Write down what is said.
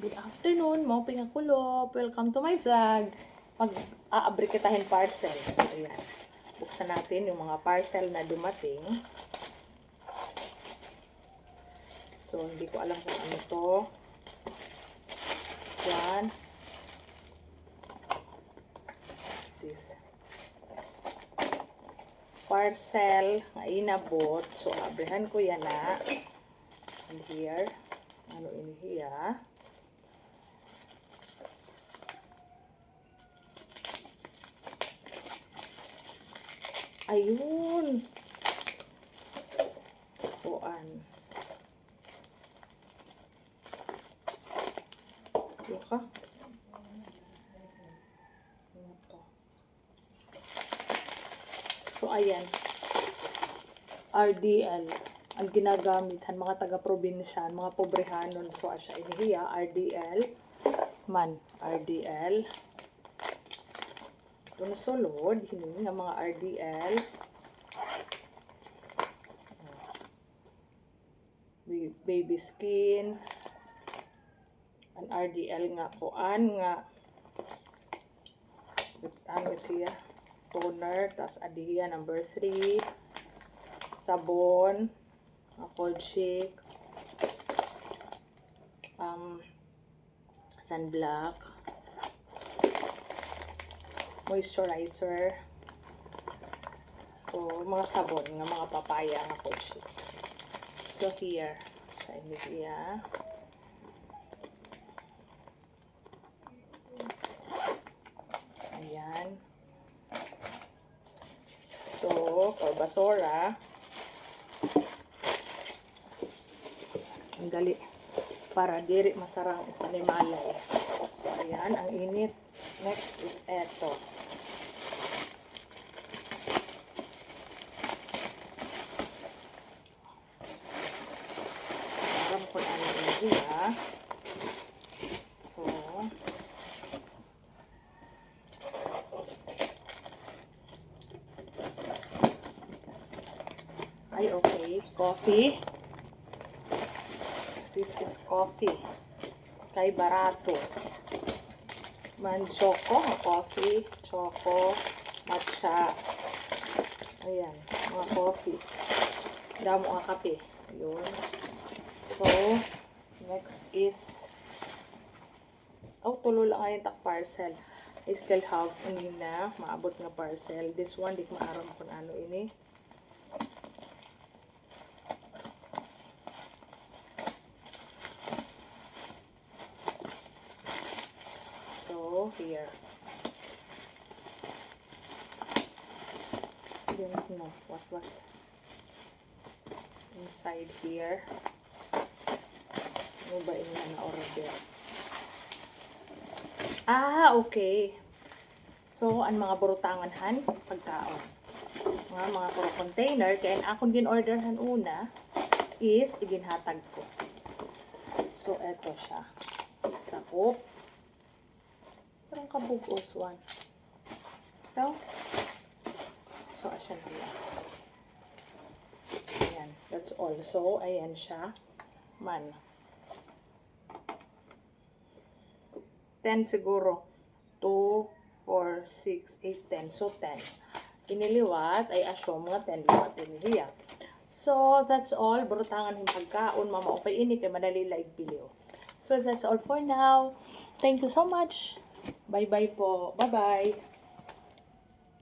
Good afternoon, mo pingakulop. Welcome to my vlog. Mag-aabri kitahin parcel. So, ayan. Buksan natin yung mga parcel na dumating. So, hindi ko alam kung ano to. Yan. What's this? Parcel na inabot. So, abrihan ko yan na. And here. Ano in here? Ayun. Kuan. Yung ka? So, ayan. RDL. Ang ginagamitan, mga taga-probinsyan, mga pobrehanon. So, asya inihiya, RDL. Man, RDL. Ito na sulod, hiningi nga mga RDL. Baby skin. An RDL nga kuan nga. Ano siya? Toner. Tapos adiya number 3. Sabon. Cold shake. Sunblock. Moisturizer. So, mga sabon, nga mga papaya nga cold shake. So, here. Sa India. Ayan. So, for basura. Ang dali. Para diri masarang panimalay. So, ayan. Ang init. Next is eto. Alam ko ano yun ha. So, ay okay. Coffee. This is coffee. Kay barato. Man choco, coffee, choco, matcha. Ayan, mga coffee. Damo nga kape. Ayun. So, next is tulo lang ngayon tak parcel. I still have ini na maabot nga parcel. This one di ko maaram kung ano ini. So, here. I don't know what was inside here. Ano ba yung na-order? Okay. So, ang mga burutanganhan, pagkaon. Mga container, kaya akong din-orderhan una is iginhatag ko. So, eto siya. Sakop. Parang kabugos one. So, asya na lang. Ayan. That's all. So, ayan siya. Man. 10 siguro. 2, 4, 6, 8, 10. So, 10. Iniliwat, ay asyo mga 10 liwat iniliya. So, that's all. Burutangan yung pagkaon. Mama, okay ini kay madali like video. So, that's all for now. Thank you so much. Bye-bye po. Bye-bye.